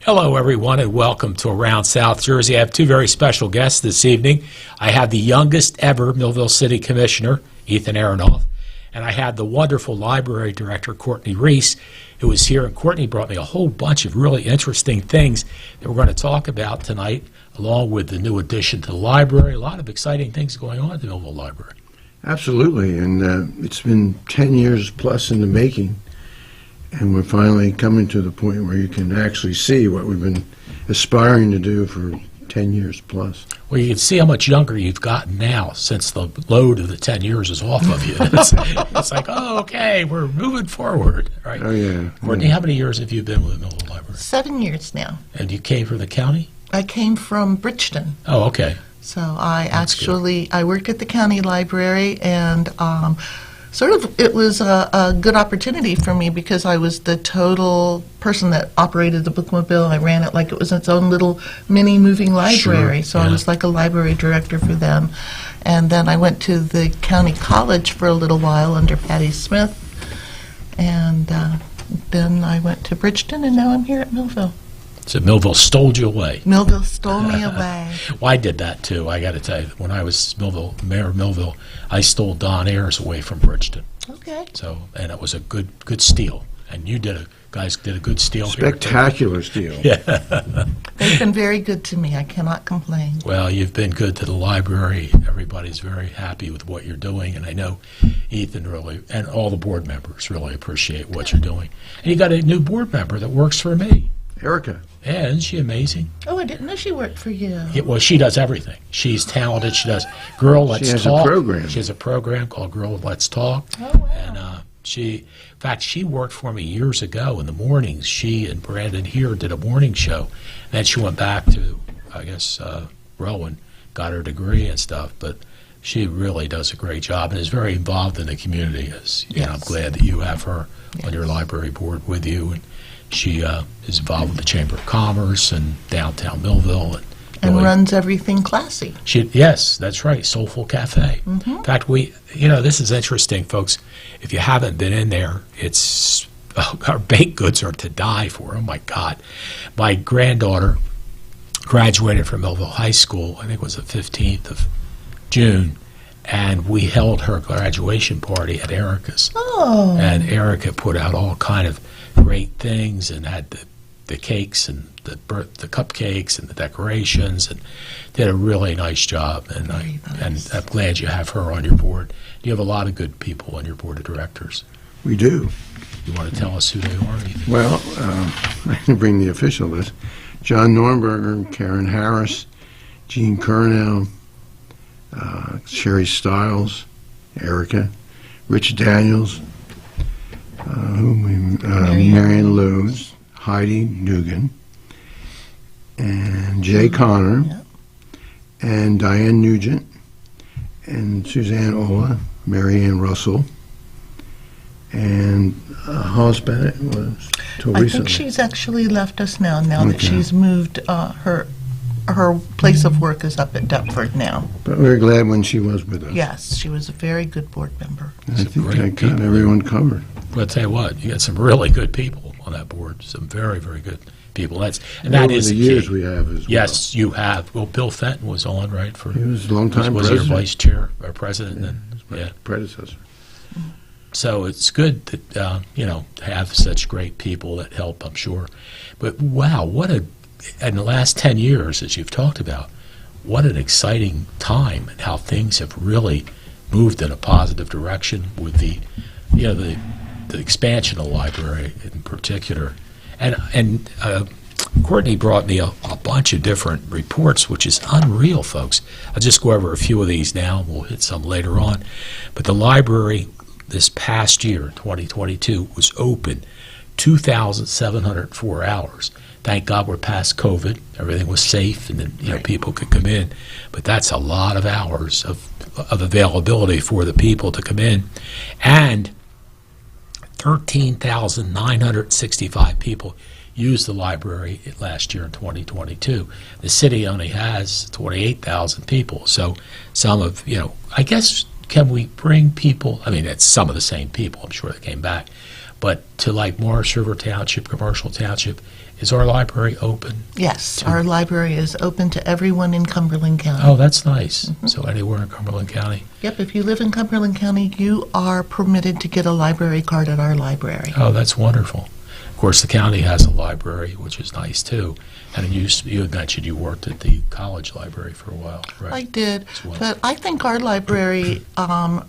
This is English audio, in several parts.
Hello, everyone, and welcome to Around South Jersey. I have two very special guests this evening. I have the youngest ever Millville City Commissioner, Ethan Aronoff, and I had the wonderful Library Director, Courtney Reese, who is here. And Courtney brought me a whole bunch of really interesting things that we're going to talk about tonight, along with the new addition to the library. A lot of exciting things going on at the Millville Library. Absolutely, and it's been 10 years plus in the making. And we're finally coming to the point where you can actually see what we've been aspiring to do for 10 years plus. Well, you can see how much younger you've gotten now since the load of the 10 years is off of you. It's like, oh, okay, we're moving forward. Right? Oh, yeah. Courtney, how many years have you been with the Millville Library? 7 years now. And you came from the county? I came from Bridgeton. Oh, okay. So I worked at the county library, and it was a good opportunity for me because I was the total person that operated the bookmobile. I ran it like it was its own little mini moving library. Sure, so yeah. I was like a library director for them. And then I went to the county college for a little while under Patty Smith. And then I went to Bridgeton, and now I'm here at Millville. So Millville stole you away. Millville stole me away. Well, I did that too. I got to tell you, when I was mayor of Millville, I stole Don Ayers away from Bridgeton. Okay. So, and it was a good steal. And you guys did a good steal. Spectacular steal. Yeah. They've been very good to me. I cannot complain. Well, you've been good to the library. Everybody's very happy with what you're doing, and I know Ethan really, and all the board members really appreciate what you're doing. And you got a new board member that works for me. Erica. Yeah, isn't she amazing? Oh, I didn't know she worked for you. Yeah, well, she does everything. She's talented. She does Girl Let's Talk. She has a program. She has a program called Girl Let's Talk. Oh, wow. And in fact, she worked for me years ago in the mornings. She and Brandon here did a morning show. Then she went back to, I guess, Rowan, got her degree and stuff. But she really does a great job and is very involved in the community. Yes. I'm glad that you have her on your library board with you. And she is involved with the Chamber of Commerce and downtown Millville. And runs everything classy. Yes, that's right, Soulful Cafe. Mm-hmm. In fact, this is interesting, folks. If you haven't been in there, our baked goods are to die for. Oh, my God. My granddaughter graduated from Millville High School, I think it was the 15th of June, and we held her graduation party at Erica's. Oh. And Erica put out all kind of great things and had the cakes and the cupcakes and the decorations, and did a really nice job. And and I'm glad you have her on your board. You have a lot of good people on your board of directors. We do. You want to tell us who they are? Well, I can bring the official list. John Nornberger, Karen Harris, Jean Curnow, Sherry Stiles, Erica, Rich Daniels, Marion Lewis, Heidi Dugan, and Jay Connor, Yep. and Diane Nugent, and Suzanne Ola, Marianne Russell, and Hollis Bennett was till I recently. think she's actually left us now that Okay. she's moved. Her place of work is up at Deptford now. But we were glad when she was with us. Yes, she was a very good board member. I think great I got people. everyone covered. But I'll tell you what, you got some really good people on that board. Some very, very good people. That Over is the the years key. we have as well. Yes, you have. Well, Bill Fenton was on, right? He was a long time was your president. vice chair or president then? Yeah. Predecessor. So it's good that, to have such great people that help, I'm sure. But wow, in the last 10 years, as you've talked about, what an exciting time and how things have really moved in a positive direction with the expansion of the library in particular. And Courtney brought me a bunch of different reports, which is unreal, folks. I'll just go over a few of these now, and we'll hit some later on. But the library this past year, 2022, was open 2,704 hours. Thank God we're past COVID. Everything was safe, and then people could come in. But that's a lot of hours of availability for the people to come in. And 13,965 people used the library last year in 2022. The city only has 28,000 people. So some of, I guess, can we bring people? I mean, it's some of the same people. I'm sure they came back. But to like Morris River Township, Commercial Township, is our library open? Yes, our library is open to everyone in Cumberland County. Oh, that's nice. So anywhere in Cumberland County? Yep, if you live in Cumberland County, you are permitted to get a library card at our library. Oh, that's wonderful. Of course, the county has a library, which is nice too. And you had mentioned you worked at the college library for a while, right? I did, As well. but I think our library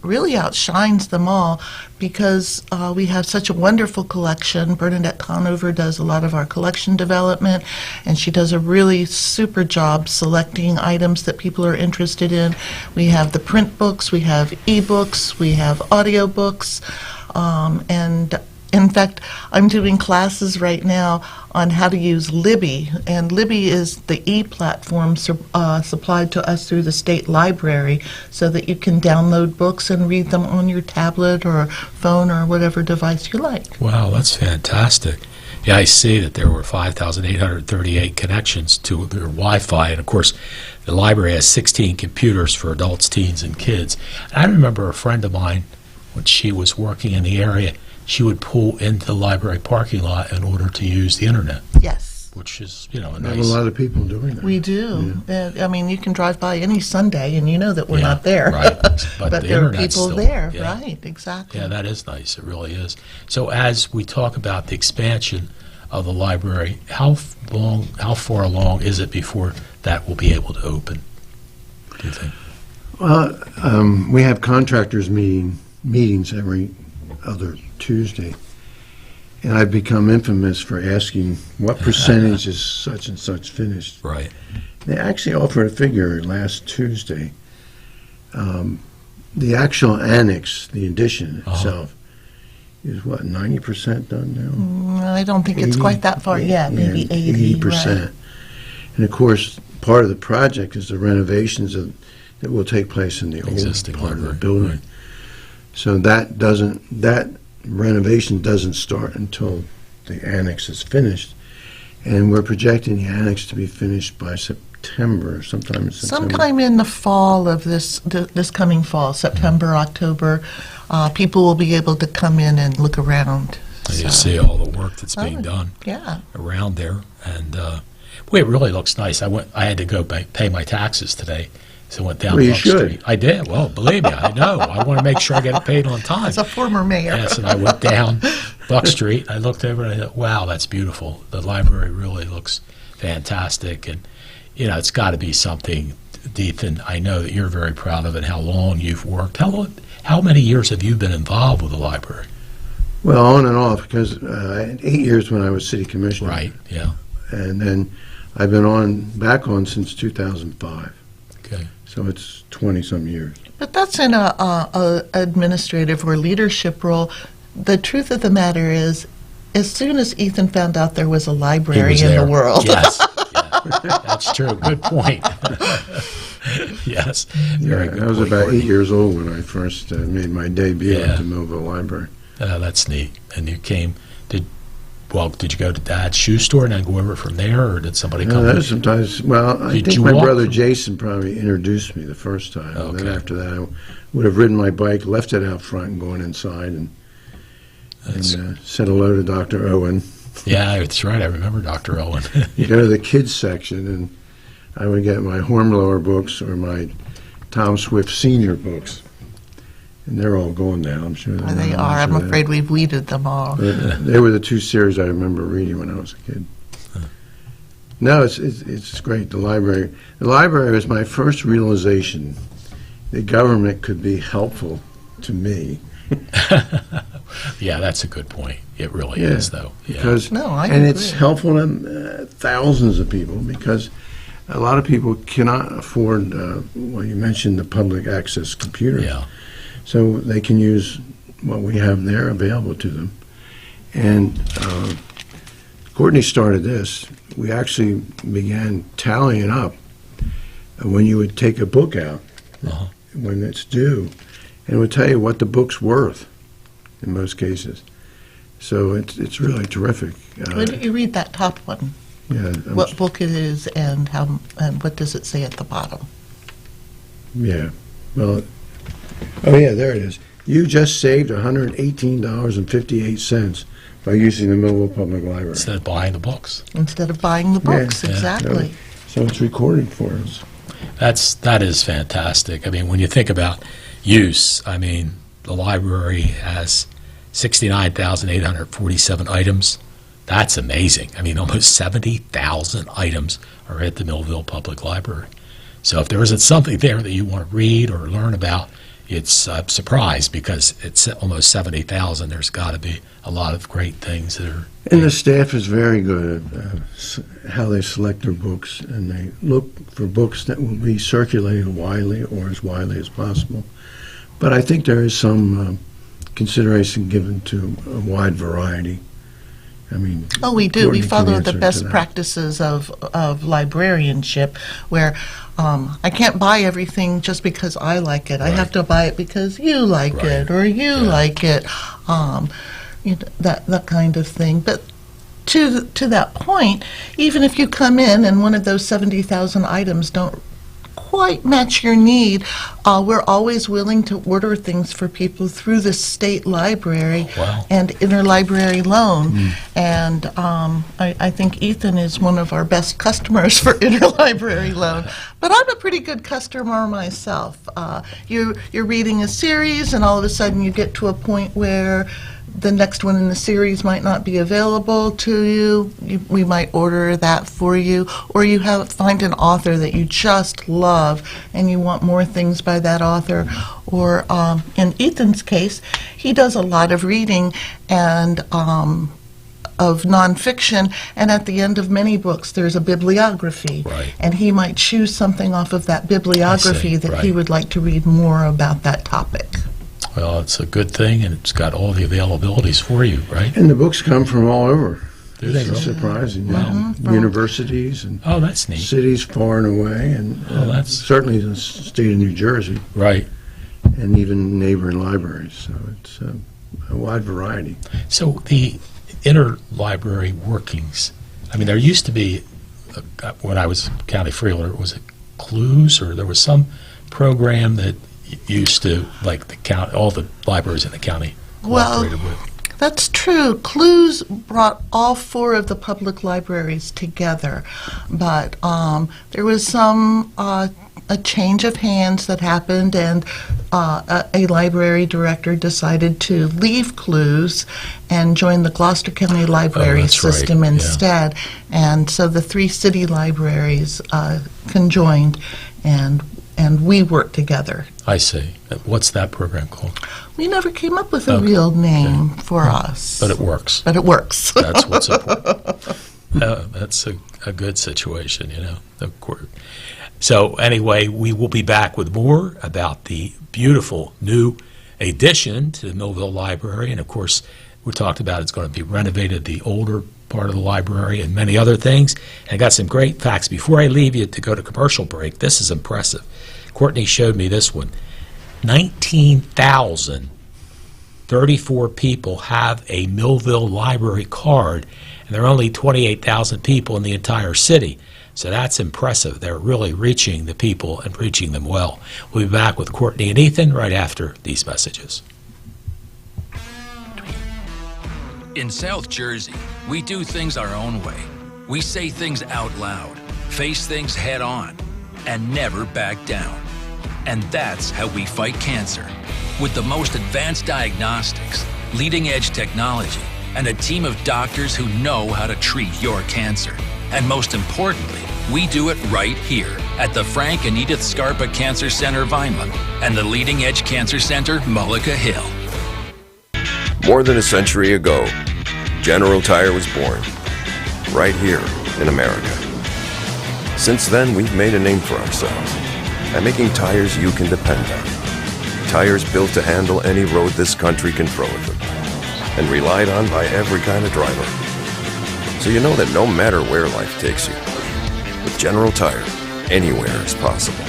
really outshines them all because we have such a wonderful collection. Bernadette Conover does a lot of our collection development, and she does a really super job selecting items that people are interested in. We have the print books, we have e-books, we have audio books, and in fact, I'm doing classes right now on how to use Libby, and Libby is the e-platform supplied to us through the state library so that you can download books and read them on your tablet or phone or whatever device you like. Wow, that's fantastic. Yeah, I see that there were 5,838 connections to their Wi-Fi, and of course, the library has 16 computers for adults, teens, and kids. And I remember a friend of mine, when she was working in the area, she would pull into the library parking lot in order to use the internet, Yes, which is, a I have nice. a lot of people doing that. we do. I mean, you can drive by any Sunday and you know that we're Yeah, not there. right. But the there are internet's people still- there, yeah. right, exactly. Yeah, that is nice. It really is. So as we talk about the expansion of the library, how far along is it before that will be able to open, do you think? Well, we have contractors meetings every other Tuesday, and I've become infamous for asking what percentage is such and such finished. Right. They actually offered a figure last Tuesday. The actual annex, the addition itself, is what, 90% done now? I don't think it's 80? quite that far yet, maybe 80, 80%. right. And of course, part of the project is the renovations that will take place in the Existing old part of the library, building. right. So that renovation doesn't start until the annex is finished. And we're projecting the annex to be finished by September, sometime in September. Sometime in the fall of this coming fall, September, October, people will be able to come in and look around. And you So, see all the work that's being Oh, done yeah. around there, and boy, it really looks nice. I had to go pay my taxes today, so I went down Well, you Buck should. Street. I did. Well, believe me, I know. I want to make sure I get it paid on time. As a former mayor. Yes, and I went down Buck Street. I looked over and I thought, wow, that's beautiful. The library really looks fantastic, and it's got to be something, Ethan. I know that you're very proud of it. How long you've worked? How many years have you been involved with the library? Well, on and off, because I had 8 years when I was city commissioner. Right. Yeah. And then I've been back on since 2005. Okay. So it's 20-some years. But that's in a administrative or leadership role. The truth of the matter is, as soon as Ethan found out there was a He library was in there. the world, Yes. Yeah. That's true. Good point. Yes. Very good I was point, about Courtney. 8 years old when I first made my debut Yeah. at the Millville Library. That's neat. And you came, did you go to Dad's shoe store and then go over from there, or did somebody come That with you? sometimes, well, I Did think you my walk brother from- Jason probably introduced me the first time. And then Okay. after that, I would have ridden my bike, left it out front, and gone inside and That's- said hello to Dr. Owen. Yeah, that's right. I remember Dr. Owen. You go to the kids section, and I would get my Hornblower books or my Tom Swift Senior books. And they're all gone now, I'm sure. they're they not are. I'm much of afraid we've weeded them all. that. They were the two series I remember reading when I was a kid. No, it's great, the library. The library was my first realization that government could be helpful to me. Yeah, that's a good point. It really Yeah, is, though. Yeah. Because, No, I and it's agree. helpful to thousands of people, because a lot of people cannot afford, well, you mentioned the public access computers. Yeah. So they can use what we have there available to them. And Courtney started this. We actually began tallying up when you would take a book out, Uh-huh. when it's due, and it would tell you what the book's worth in most cases. So it's really terrific. Why don't you read that top one? Yeah, What book it is and what does it say at the bottom? yeah. Well, oh yeah, there it is. You just saved $118.58 by using the Millville Public Library. Instead of buying the books. Instead of buying the books, Yeah. exactly. So it's recorded for us. That is fantastic. I mean, when you think about use, I mean, the library has 69,847 items. That's amazing. I mean, almost 70,000 items are at the Millville Public Library. So if there isn't something there that you want to read or learn about, it's a surprise, because it's almost 70,000. There's got to be a lot of great things that are. And the staff is very good at how they select their books, and they look for books that will be circulated widely or as widely as possible. But I think there is some consideration given to a wide variety. I mean, Oh, we do. We Courtney can follow the answer to best that. practices of librarianship, where I can't buy everything just because I like it. I have to buy it because you like Right. it, or you like it, that kind of thing. But to that point, even if you come in and one of those 70,000 items don't quite match your need, we're always willing to order things for people through the state library Wow. and interlibrary loan. And I think Ethan is one of our best customers for interlibrary loan. But I'm a pretty good customer myself. You're reading a series, and all of a sudden you get to a point where the next one in the series might not be available to you. We might order that for you, or you find an author that you just love and you want more things by that author. Or in Ethan's case, he does a lot of reading and of nonfiction, and at the end of many books there's a bibliography. Right. And he might choose something off of that bibliography that he right. would like to read more about that topic. Well, it's a good thing, and it's got all the availabilities for you, right? and the books come from all over. Do they It's really? surprising. Wow. Universities and Oh, that's neat. cities far and away, and Oh, that's- certainly the state of New Jersey, Right. and even neighboring libraries. So it's a wide variety. So the interlibrary workings, I mean, there used to be, when I was county freeholder, was it Clues, or there was some program that used to, like, the county, all the libraries in the county Well, cooperated with. That's true. Clues brought all four of the public libraries together, but there was some a change of hands that happened, and a library director decided to leave Clues and join the Gloucester County Library that's right, system yeah. instead. And so the three city libraries conjoined, and we worked together. I see. What's that program called? We never came up with a Okay. real name for us. But it works. But it works. That's what's important. That's a good situation, you know. Of course. So anyway, we will be back with more about the beautiful new addition to the Millville Library. And of course, we talked about it's going to be renovated, the older part of the library, and many other things. And I got some great facts. Before I leave you to go to commercial break, this is impressive. Courtney showed me this one. 19,034 people have a Millville Library card, and there are only 28,000 people in the entire city. So that's impressive. They're really reaching the people and reaching them well. We'll be back with Courtney and Ethan right after these messages. In South Jersey, we do things our own way. We say things out loud, face things head on, and never back down. And that's how we fight cancer. With the most advanced diagnostics, leading-edge technology, and a team of doctors who know how to treat your cancer. And most importantly, we do it right here at the Frank and Edith Scarpa Cancer Center, Vineland, and the Leading Edge Cancer Center, Mullica Hill. More than a century ago, General Tire was born, right here in America. Since then, we've made a name for ourselves by making tires you can depend on. Tires built to handle any road this country can throw at them, and relied on by every kind of driver. So you know that no matter where life takes you, with General Tire, anywhere is possible.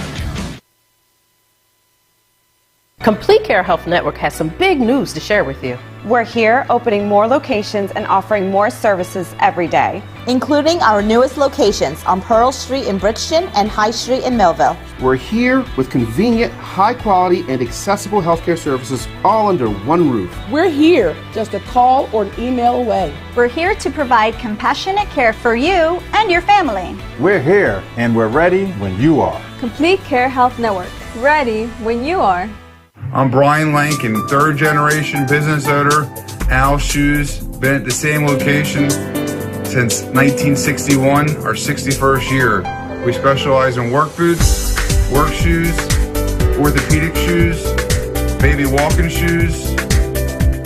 Complete Care Health Network has some big news to share with you. We're here opening more locations and offering more services every day, including our newest locations on Pearl Street in Bridgeton and High Street in Millville. We're here with convenient, high-quality, and accessible healthcare services all under one roof. We're here just a call or an email away. We're here to provide compassionate care for you and your family. We're here and we're ready when you are. Complete Care Health Network, ready when you are. I'm Brian Lankin, third generation business owner. Al's Shoes, been at the same location since 1961, our 61st year. We specialize in work boots, work shoes, orthopedic shoes, baby walking shoes,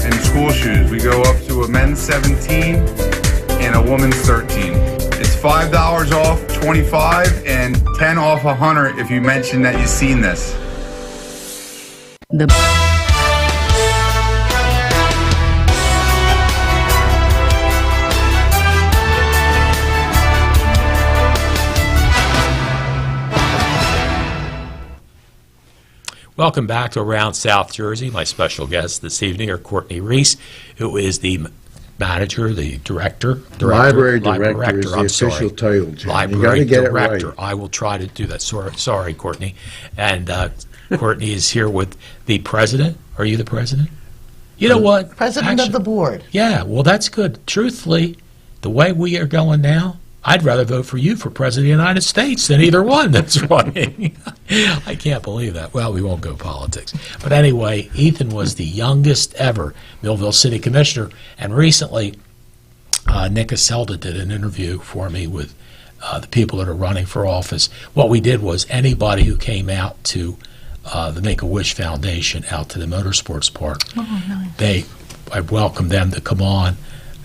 and school shoes. We go up to a men's 17 and a woman's 13. It's $5 off 25 and 10 off 100 if you mention that you've seen this. Welcome back to Around South Jersey. My special guests this evening are Courtney Reese, who is the manager, the director. Library director is the official title, Jim. Library you get director. It right. I will try to do that. Sorry, Courtney. And Courtney is here with the president. Are you the president? You know what? President of the board. Yeah, well, that's good. Truthfully, the way we are going now, I'd rather vote for you for President of the United States than either one. That's right. I can't believe that. Well, we won't go politics. But anyway, Ethan was the youngest ever Millville City Commissioner. And recently, Nick Aselda did an interview for me with the people that are running for office. What we did was anybody who came out to the Make-A-Wish Foundation out to the motorsports park, I welcomed them to come on.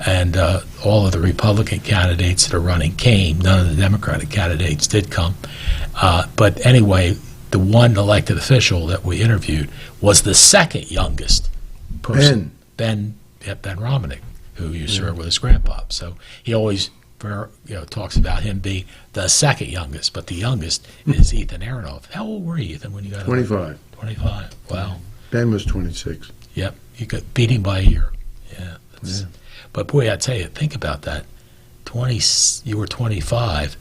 And all of the Republican candidates that are running came. None of the Democratic candidates did come. But anyway, the one elected official that we interviewed was the second youngest person. Ben Romanick, who you served with his grandpa. So he always talks about him being the second youngest, but the youngest is Ethan Aronoff. How old were you, Ethan, when you got 25. 25. Wow. Ben was 26. Yep. You got beat him by a year. Yeah. But boy, I tell you, think about that. You were 25,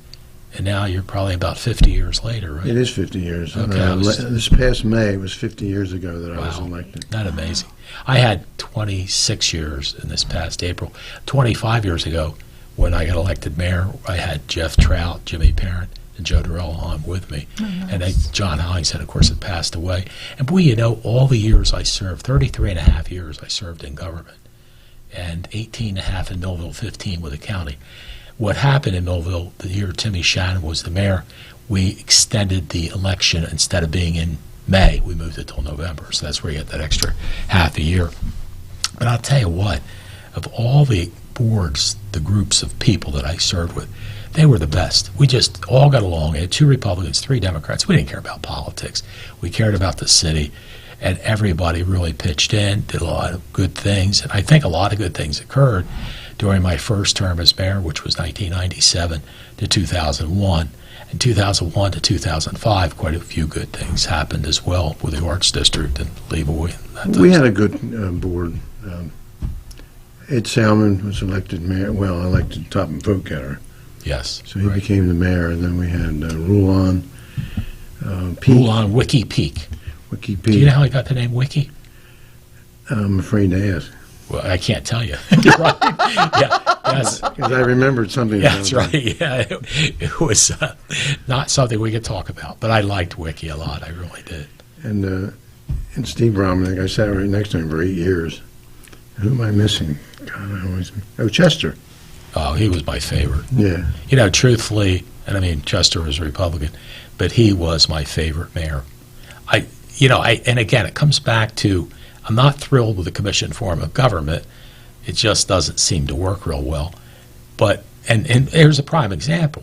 and now you're probably about 50 years later, right? It is 50 years. Okay, this past May, it was 50 years ago that I was elected. That's amazing. I had 26 years in this past April. 25 years ago, when I got elected mayor, I had Jeff Trout, Jimmy Parent, and Joe Durrell on with me. Oh, nice. And John Hollingshead, of course, had passed away. And boy, all the years I served, 33 and a half years I served in government, and 18 and a half in Millville, 15 with the county. What happened in Millville, the year Timmy Shannon was the mayor, we extended the election. Instead of being in May, we moved it till November. So that's where you get that extra half a year. But I'll tell you what, of all the boards, the groups of people that I served with, they were the best. We just all got along. We had 2 Republicans, 3 Democrats. We didn't care about politics. We cared about the city. And everybody really pitched in, did a lot of good things. And I think a lot of good things occurred during my first term as mayor, which was 1997 to 2001. In 2001 to 2005, quite a few good things happened as well with the Arts District and Libray. We had a good board. Ed Salmon was elected mayor, elected top vote getter. Yes. So he became the mayor, and then we had Rulon Peak. Rulon Wiki Peak. Wiki Peak. Do you know how I got the name Wiki? I'm afraid to ask. Well, I can't tell you. Right? Yeah, because I remembered something. Yeah, that's right. Yeah, it was not something we could talk about, but I liked Wiki a lot. I really did. And Steve Romanick, I sat right next to him for 8 years. Who am I missing? God, Chester. Oh, he was my favorite. Yeah. Truthfully, and I mean, Chester was a Republican, but he was my favorite mayor. And again, it comes back to, I'm not thrilled with the commission form of government. It just doesn't seem to work real well. But, and here's a prime example.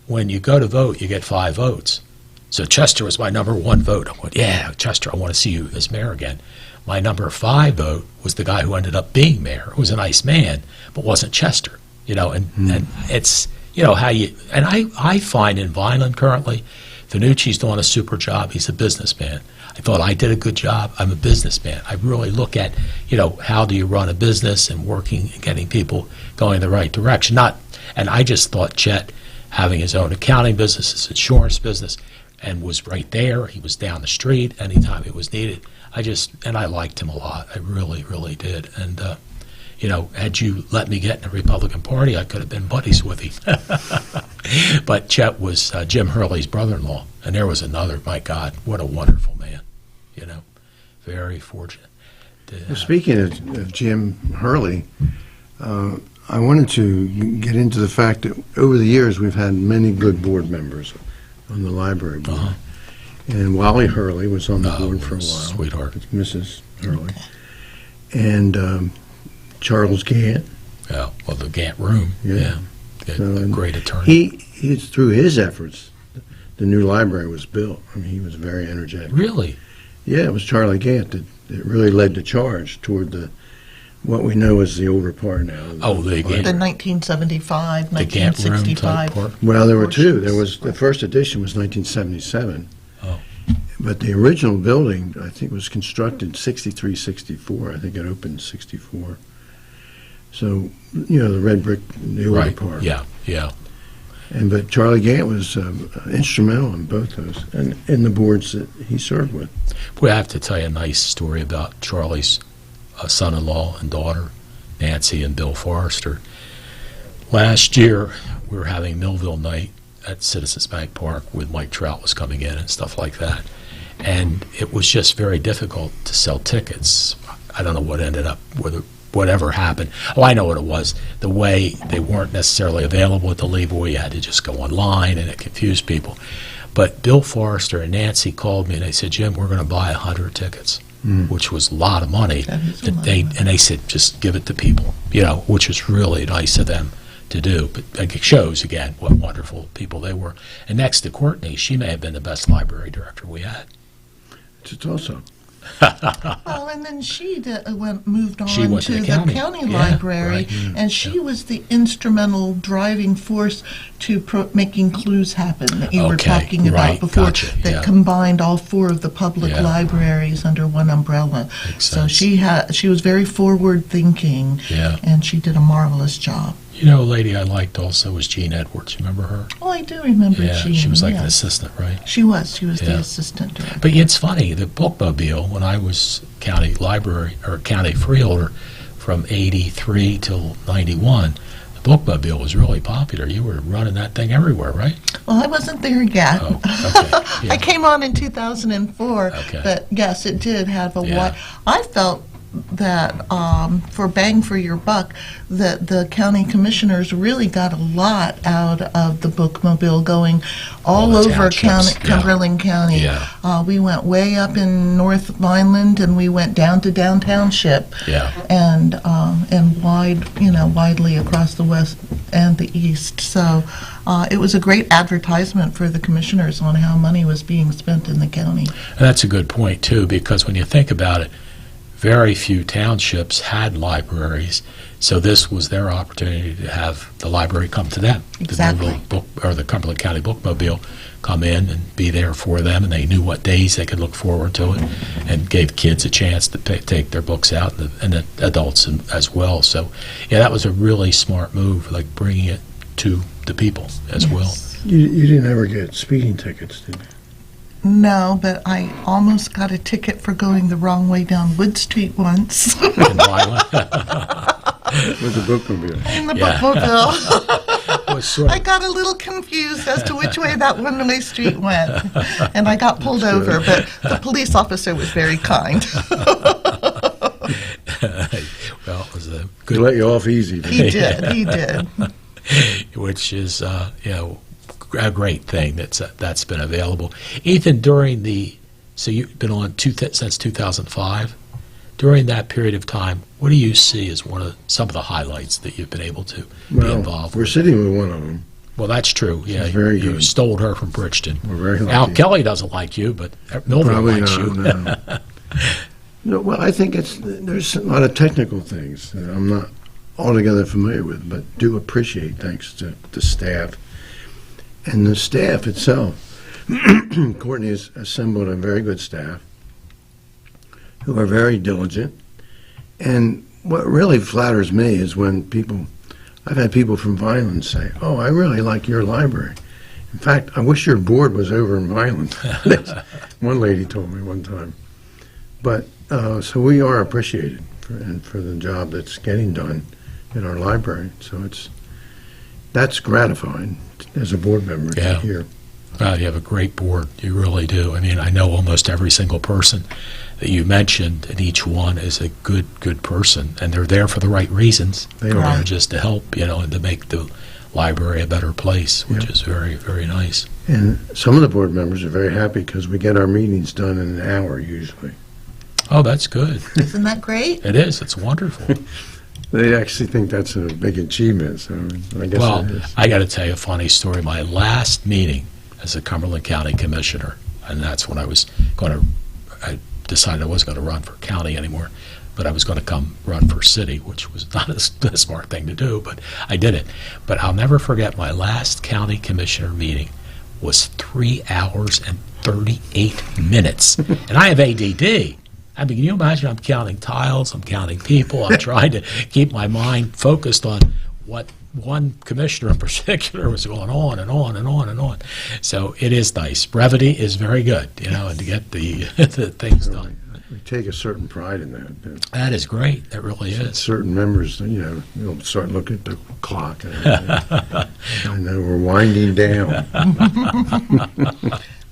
When you go to vote, you get 5 votes. So Chester was my number 1 vote. I went, yeah, Chester, I want to see you as mayor again. My number 5 vote was the guy who ended up being mayor, who was a nice man, but wasn't Chester. And it's, how you, and I find in Vineland currently, Finucci's doing a super job. He's a businessman. I thought I did a good job. I'm a businessman. I really look at, how do you run a business and working and getting people going in the right direction. And I just thought Chet, having his own accounting business, his insurance business, and was right there. He was down the street anytime it was needed. And I liked him a lot. I really, really did. And, had you let me get in the Republican Party, I could have been buddies with him. But Chet was Jim Hurley's brother-in-law. And there was another, my God, what a wonderful man. Very fortunate. Well, speaking of Jim Hurley, I wanted to get into the fact that over the years we've had many good board members on the library board. And Wally Hurley was on the board for a while. Sweetheart. It's Mrs. Hurley. And Charles Gant. Yeah, well, the Gant Room. Yeah. A great attorney. He's through his efforts, the new library was built. I mean, he was very energetic. Really? Yeah, it was Charlie Gant that really led the charge toward what we know as the older part now. The 1975, the Gant Room 1965. type part? Well, there were two. There was the first edition was 1977. Oh. But the original building, I think, was constructed 63, 64. I think it opened in 64. So, the red brick, the older part. Yeah. But Charlie Gant was instrumental in both those, and in the boards that he served with. Boy, I have to tell you a nice story about Charlie's son-in-law and daughter, Nancy and Bill Forrester. Last year, we were having Millville night at Citizens Bank Park with Mike Trout was coming in and stuff like that. And it was just very difficult to sell tickets. I don't know what ended up, whatever happened. Oh, I know what it was. The way they weren't necessarily available at the Libray, you had to just go online, and it confused people. But Bill Forrester and Nancy called me, and they said, Jim, we're going to buy 100 tickets, which was a lot of money. That is a lot of money. And they said, just give it to people, which was really nice of them to do. But it shows, again, what wonderful people they were. And next to Courtney, she may have been the best library director we had. It's also. Well, and then she moved on She went to the county Yeah, library, right. and she was the instrumental driving force to making clues happen that you were talking about before. Gotcha, that combined all four of the public libraries under one umbrella. Makes So sense. she was very forward thinking, and she did a marvelous job. A lady I liked also was Jean Edwards. You remember her? Oh, I do remember Jean. She was like an assistant, right? She was the assistant director. But it's funny, the bookmobile, when I was county library or county freeholder from 83 till 91, the bookmobile was really popular. You were running that thing everywhere, right? Well, I wasn't there yet. Oh, okay. I came on in 2004, but yes, it did have a wide. I felt that for bang for your buck, that the county commissioners really got a lot out of the bookmobile going all over Cumberland County. We went way up in North Vineland, and we went down to downtown Ship, and widely across the west and the east. So it was a great advertisement for the commissioners on how money was being spent in the county. And that's a good point too, because when you think about it, very few townships had libraries, so this was their opportunity to have the library come to them. Exactly. The Cumberland County Bookmobile come in and be there for them, and they knew what days they could look forward to it, and gave kids a chance to take their books out, and the adults as well. So, that was a really smart move, like bringing it to the people as well. You didn't ever get speeding tickets, did you? No, but I almost got a ticket for going the wrong way down Wood Street once. With the bookmobile. In the bookmobile. I got a little confused as to which way that one-way street went, and I got pulled over, but the police officer was very kind. Well, it was a good... He let you off easy. He did. Which is, a great thing that's been available. Ethan, so you've been on since 2005. During that period of time, what do you see as some of the highlights that you've been able to be involved with? We're sitting with one of them. Well, that's true. Yeah, very you good. Stole her from Bridgeton. We're very lucky. Al Kelly doesn't like you, but Millville likes you. No. No, well, I think there's a lot of technical things that I'm not altogether familiar with, but do appreciate thanks to the staff. And the staff itself, Courtney has assembled a very good staff, who are very diligent. And what really flatters me is when I've had people from Vineland say, "Oh, I really like your library. In fact, I wish your board was over in Vineland." One lady told me one time. But so we are appreciated for the job that's getting done in our library. So that's gratifying as a board member to hear. Well, you have a great board. You really do. I mean, I know almost every single person that you mentioned, and each one is a good person, and they're there for the right reasons. They're there just to help, and to make the library a better place, which is very, very nice. And some of the board members are very happy because we get our meetings done in an hour usually. Oh, that's good. Isn't that great? It is. It's wonderful. They actually think that's a big achievement, so I guess it is. I got to tell you a funny story. My last meeting as a Cumberland County Commissioner, and that's when I decided I wasn't going to run for county anymore, but I was going to come run for city, which was not a smart thing to do, but I did it. But I'll never forget my last county commissioner meeting was 3 hours and 38 minutes. And I have ADD. I mean, can you imagine? I'm counting tiles, I'm counting people, I'm trying to keep my mind focused on what one commissioner in particular was going on and on and on and on. So it is nice. Brevity is very good, and to get the things done. We take a certain pride in that. That is great. That really is. Certain members, you'll start looking at the clock and everything. I know we're winding down.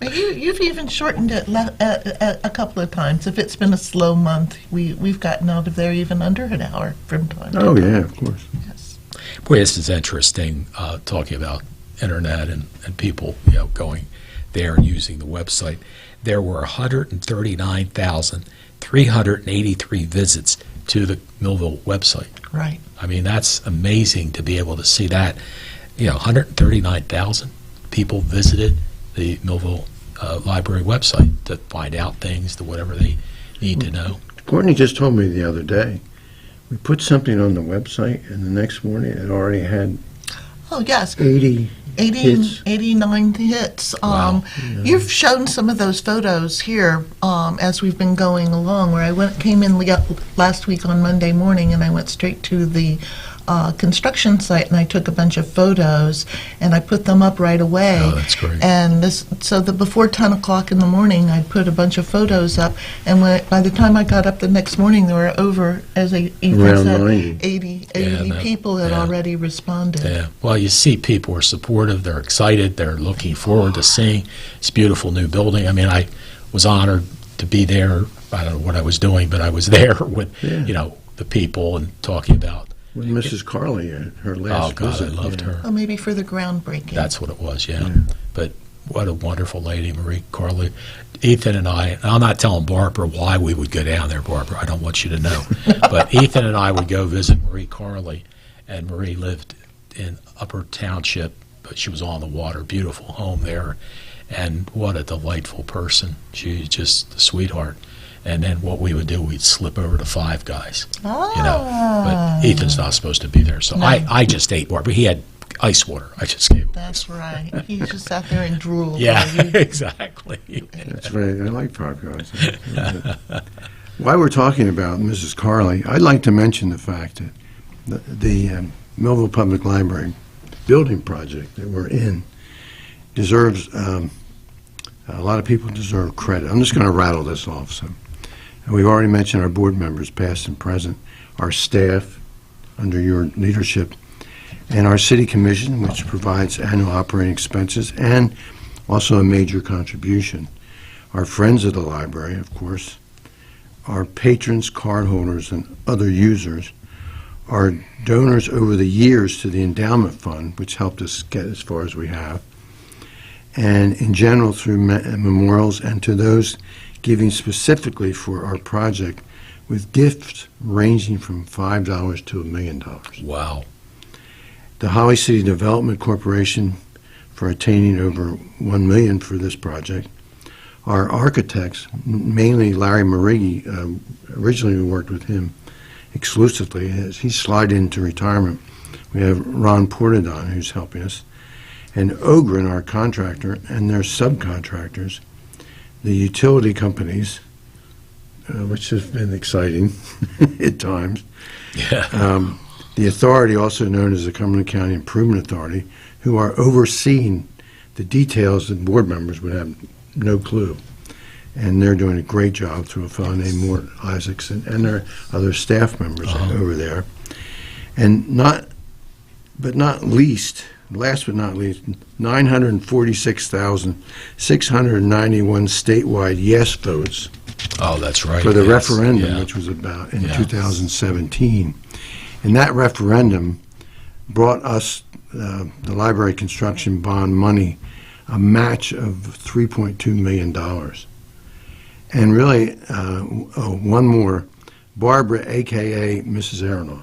You've even shortened it a couple of times. If it's been a slow month, we've gotten out of there even under an hour from time to time. Oh, yeah, of course. Yes. Boy, this is interesting, talking about internet and people going there and using the website. There were 139,383 visits to the Millville website. Right. I mean, that's amazing to be able to see that. 139,000 people visited the Millville Library website to find out things, to whatever they need to know. Courtney just told me the other day, we put something on the website, and the next morning it already had 89 hits. Wow. You've shown some of those photos here as we've been going along, where I came in last week on Monday morning, and I went straight to the construction site, and I took a bunch of photos, and I put them up right away. Oh, that's great. And before 10 o'clock in the morning, I put a bunch of photos up, and by the time I got up the next morning, there were over, as Ethan said, 80 people that already responded. Yeah. Well, you see people are supportive, they're excited, they're looking forward to seeing this beautiful new building. I mean, I was honored to be there. I don't know what I was doing, but I was there with, the people and talking about with Mrs. Carley at her last visit. I loved her. Oh, maybe for the groundbreaking. That's what it was, yeah. But what a wonderful lady, Marie Carley. Ethan and I'm not telling Barbara why we would go down there, Barbara. I don't want you to know. But Ethan and I would go visit Marie Carley, and Marie lived in Upper Township, but she was on the water, beautiful home there. And what a delightful person. She's just a sweetheart. And then what we would do, we'd slip over to Five Guys. But Ethan's not supposed to be there. So no. I just ate more, but he had ice water. I just gave him. That's right. He just sat there and drooled. Yeah, exactly. That's right. I like Five Guys. While we're talking about Mrs. Carley, I'd like to mention the fact that the Millville Public Library building project that we're in deserves, a lot of people deserve credit. I'm just going to rattle this off. So, we've already mentioned our board members, past and present, our staff under your leadership, and our city commission, which provides annual operating expenses and also a major contribution. Our friends of the library, of course, our patrons, cardholders, and other users, our donors over the years to the endowment fund, which helped us get as far as we have, and in general through memorials, and to those giving specifically for our project with gifts ranging from $5 to $1 million. Wow. The Holly City Development Corporation for attaining over $1 million for this project. Our architects, mainly Larry Marigi, originally we worked with him exclusively. As he slided into retirement, we have Ron Portadon, who's helping us, and Ogren, our contractor, and their subcontractors, the utility companies, which has been exciting at times. Yeah. The authority, also known as the Cumberland County Improvement Authority, who are overseeing the details that board members would have no clue. And they're doing a great job through a fellow named Mort Isaacson and their other staff members over there. And last but not least, 946,691 statewide yes votes. Oh, that's right. For the yes. referendum, which was about in 2017. And that referendum brought us, the library construction bond money, a match of $3.2 million. And really, one more, Barbara, a.k.a. Mrs. Aronoff.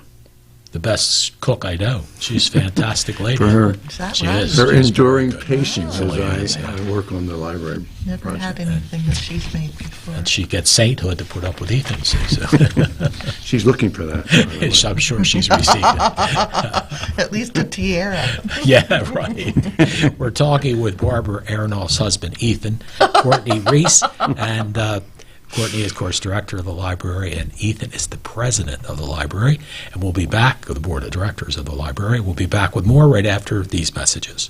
The best cook I know. She's a fantastic lady. For her, she is. Her She's enduring very good. patience Really as is, I work on the library Never project. had anything that she's made before. And she gets sainthood to put up with Ethan. So. She's looking for that. I'm sure she's received it. At least a tiara. Yeah, right. We're talking with Barbara Aronoff's husband, Ethan, Courtney Reese, and Courtney is, of course, director of the library, and Ethan is the president of the library. And we'll be back, the board of directors of the library. We'll be back with more right after these messages.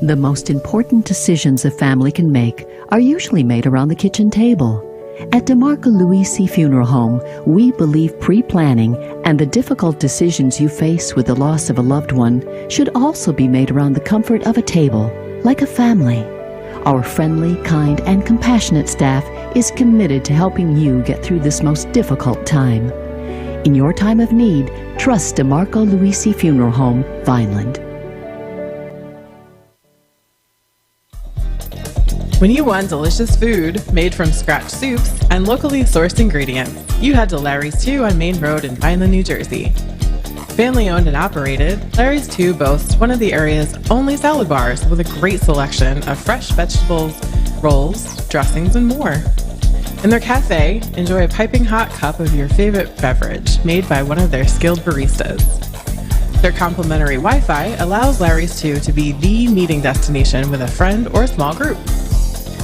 The most important decisions a family can make are usually made around the kitchen table. At DeMarco Luisi Funeral Home, we believe pre-planning and the difficult decisions you face with the loss of a loved one should also be made around the comfort of a table, like a family. Our friendly, kind, and compassionate staff is committed to helping you get through this most difficult time. In your time of need, trust DeMarco Luisi Funeral Home, Vineland. When you want delicious food made from scratch soups and locally sourced ingredients, you head to Larry's 2 on Main Road in Vineland, New Jersey. Family owned and operated, Larry's 2 boasts one of the area's only salad bars with a great selection of fresh vegetables, rolls, dressings, and more. In their cafe, enjoy a piping hot cup of your favorite beverage made by one of their skilled baristas. Their complimentary Wi-Fi allows Larry's 2 to be the meeting destination with a friend or small group.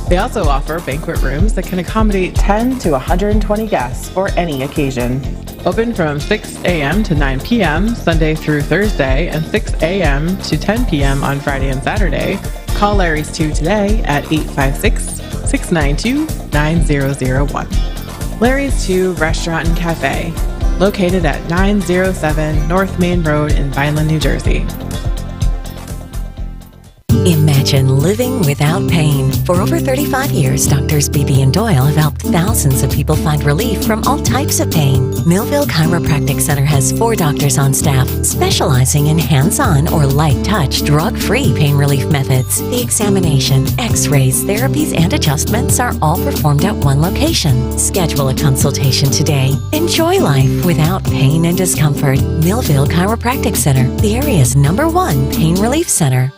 They also offer banquet rooms that can accommodate 10 to 120 guests for any occasion. Open from 6 a.m. to 9 p.m. Sunday through Thursday and 6 a.m. to 10 p.m. on Friday and Saturday. Call Larry's 2 today at 856-692-9001. Larry's 2 Restaurant and Cafe, located at 907 North Main Road in Vineland, New Jersey. Imagine living without pain. For over 35 years, Doctors Beebe and Doyle have helped thousands of people find relief from all types of pain. Millville Chiropractic Center has 4 doctors on staff specializing in hands-on or light-touch, drug-free pain relief methods. The examination, x-rays, therapies, and adjustments are all performed at one location. Schedule a consultation today. Enjoy life without pain and discomfort. Millville Chiropractic Center, the area's #1 pain relief center.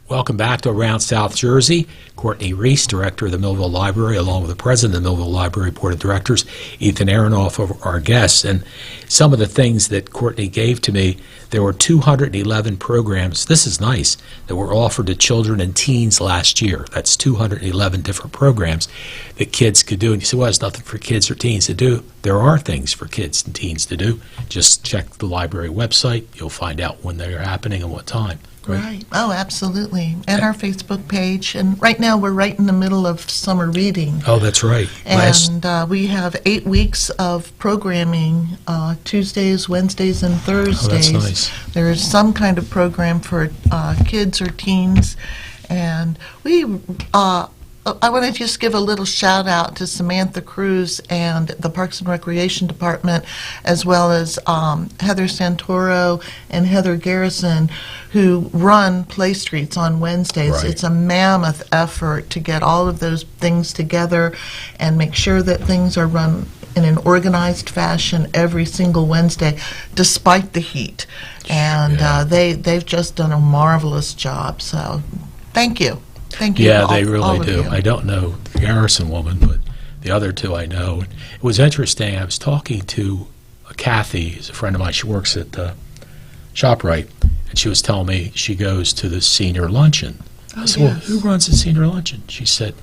Welcome back to Around South Jersey. Courtney Reese, director of the Millville Library, along with the president of the Millville Library Board of Directors, Ethan Aronoff, our guests. And some of the things that Courtney gave to me, there were 211 programs, this is nice, that were offered to children and teens last year. That's 211 different programs that kids could do. And you say, well, there's nothing for kids or teens to do. There are things for kids and teens to do. Just check the library website. You'll find out when they're happening and what time. Right. Oh, absolutely. And our Facebook page. And right now we're right in the middle of summer reading. Oh, that's right. And we have 8 weeks of programming, Tuesdays, Wednesdays, and Thursdays. Oh, that's nice. There is some kind of program for kids or teens. And I want to just give a little shout out to Samantha Cruz and the Parks and Recreation Department, as well as Heather Santoro and Heather Garrison, who run Play Streets on Wednesdays. Right. It's a mammoth effort to get all of those things together and make sure that things are run in an organized fashion every single Wednesday, despite the heat. And they've just done a marvelous job. So thank you. Thank you. Yeah, they really do. I don't know the Garrison woman, but The other two I know. And it was interesting. I was talking to Kathy, who's a friend of mine. She works at ShopRite, and she was telling me she goes to the senior luncheon. I said, well, who runs the senior luncheon? She said,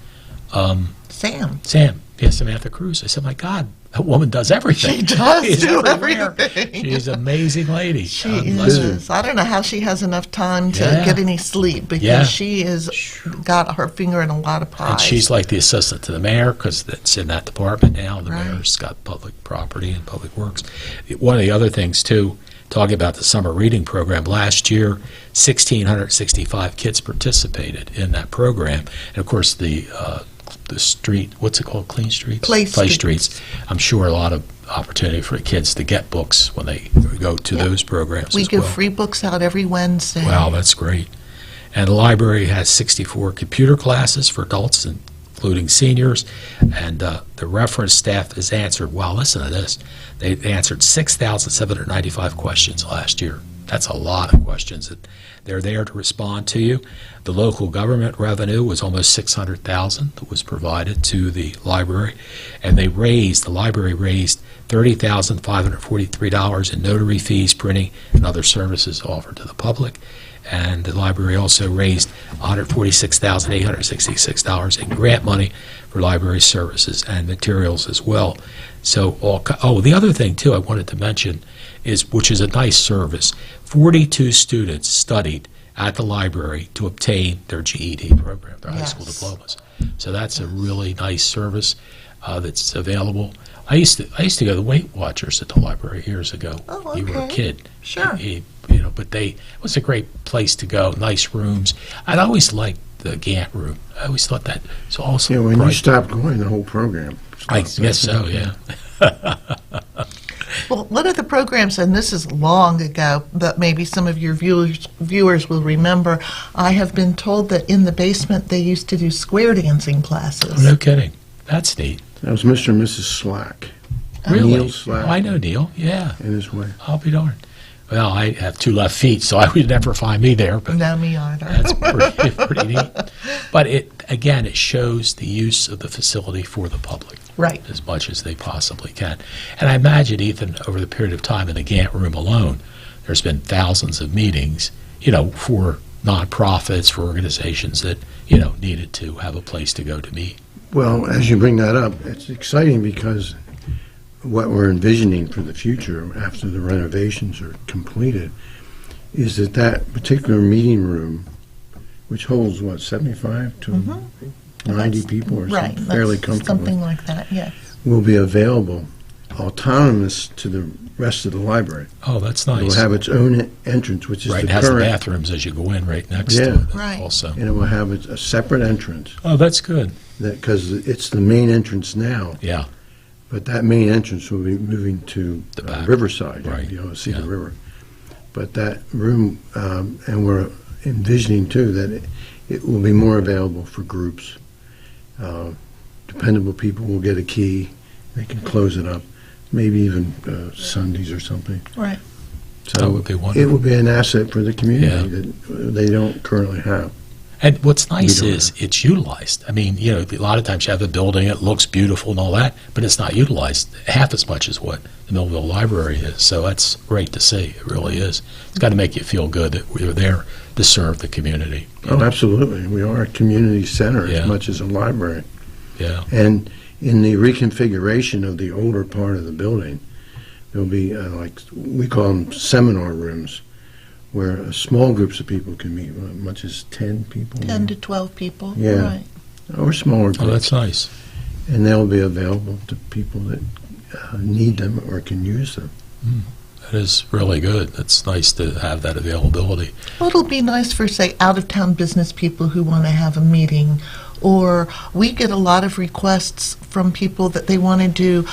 Sam. Yeah, Samantha Cruz. I said, my God, that woman does everything. She does She's do everywhere. everything. She's an amazing lady. She is. I don't know how she has enough time to get any sleep, because she has got her finger in a lot of pies. And she's like the assistant to the mayor, because it's in that department now. The mayor's got public property and public works. One of the other things, too, talking about the summer reading program, last year, 1,665 kids participated in that program. And, of course, the street, what's it called, Clean Streets? Play Streets. I'm sure a lot of opportunity for the kids to get books when they go to those programs We as give well. free books out every Wednesday. Wow, that's great. And the library has 64 computer classes for adults, including seniors, and the reference staff has answered, wow, listen to this, they answered 6,795 questions last year. That's a lot of questions. They're there to respond to you. The local government revenue was almost $600,000 that was provided to the library, and the library raised $30,543 in notary fees, printing, and other services offered to the public. And the library also raised $146,866 in grant money for library services and materials as well. So, the other thing, too, I wanted to mention is, which is a nice service, 42 students studied at the library to obtain their GED program, their high school diplomas. So that's a really nice service that's available. I used to go to the Weight Watchers at the library years ago. Oh, okay. You were a kid. Sure. But it was a great place to go, nice rooms. I'd always liked the Gantt room. I always thought that was also Yeah, when bright. you stopped going, the whole program stopped. I guess so, yeah. Well, one of the programs, and this is long ago, but maybe some of your viewers will remember, I have been told that in the basement they used to do square dancing classes. Oh, no kidding. That's neat. That was Mr. and Mrs. Slack. Really? Neil Slack. Oh, I know Neil, yeah. In his way. I'll be darned. Well, I have 2 left feet, so I would never find me there. But no, me either. That's pretty neat. But it shows the use of the facility for the public. Right. As much as they possibly can. And I imagine, Ethan, over the period of time in the Gantt room alone, there's been thousands of meetings, for nonprofits, for organizations that, needed to have a place to go to meet. Well, as you bring that up, it's exciting because what we're envisioning for the future after the renovations are completed is that particular meeting room, which holds, 75 to 90 people or something, fairly comfortably. Something like that, yes. Will be available, autonomous to the rest of the library. Oh, that's nice. It will have its own entrance, which is right, the it has current. the bathrooms as you go in right next to it. Right. Also. And it will have a separate entrance. Oh, that's good. Because it's the main entrance now. Yeah. But that main entrance will be moving to the back. Riverside. Right. You'll be able to see the river. But that room, and we're envisioning too that it will be more available for groups. Dependable people will get a key. They can close it up. Maybe even Sundays or something. Right. So that would be wonderful. It will be an asset for the community that they don't currently have. And what's nice is it's utilized. I mean, a lot of times you have a building, it looks beautiful and all that, but it's not utilized half as much as what the Millville Library is. So that's great to see. It really is. It's got to make you feel good that we're there to serve the community. Oh, absolutely. We are a community center as much as a library. Yeah. And in the reconfiguration of the older part of the building, there'll be, we call them seminar rooms, where small groups of people can meet, much as 10 people. 10 to 12 people. Yeah. Right. Or smaller groups. Oh, that's nice. And they'll be available to people that need them or can use them. That is really good. It's nice to have that availability. Well, it'll be nice for, say, out-of-town business people who want to have a meeting, or we get a lot of requests from people that they want to do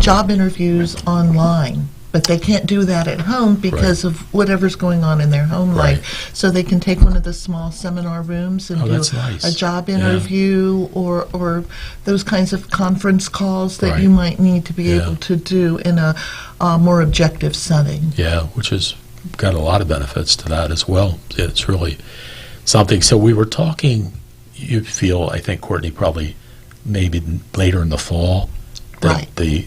job interviews online, but they can't do that at home because of whatever's going on in their home life. So they can take one of the small seminar rooms and do a job interview or those kinds of conference calls that you might need to be able to do in a more objective setting. Yeah, which has got a lot of benefits to that as well. It's really something. So we were talking, you feel, I think, Courtney, probably maybe later in the fall that Right. the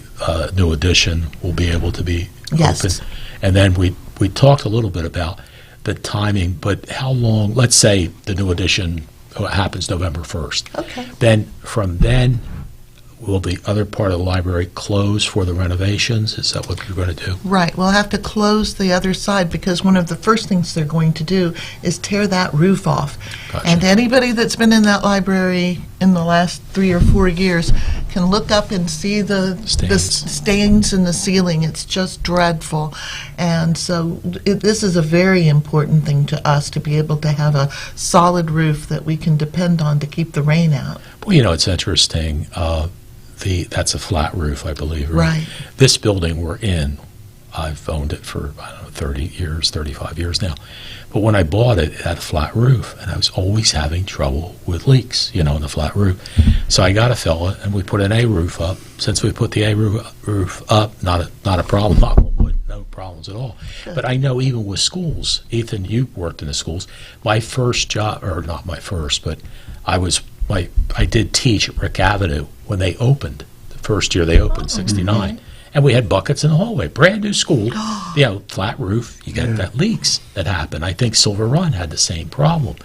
new addition will be able to be Yes. open. And then we talked a little bit about the timing, but how long, let's say the new addition happens November 1st. Okay. Then, from then, will the other part of the library close for the renovations? Is that what you're going to do? Right. We'll have to close the other side because one of the first things they're going to do is tear that roof off. Gotcha. And anybody that's been in that library in the last 3 or 4 years can look up and see the stains in the ceiling. It's just dreadful. And so this is a very important thing to us, to be able to have a solid roof that we can depend on to keep the rain out. Well, it's interesting. That's a flat roof, I believe. Right. This building we're in, I've owned it for, 30 years, 35 years now. But when I bought it, it had a flat roof, and I was always having trouble with leaks, in the flat roof. So I got a fella, and we put an A roof up. Since we put the A roof up, not a problem, no problems at all. Good. But I know even with schools, Ethan, you worked in the schools. My first job, or not my first, but I did teach at Rick Avenue when they opened. The first year they opened, 69. And we had buckets in the hallway. Brand new school, flat roof. You get that leaks that happen. I think Silver Run had the same problem.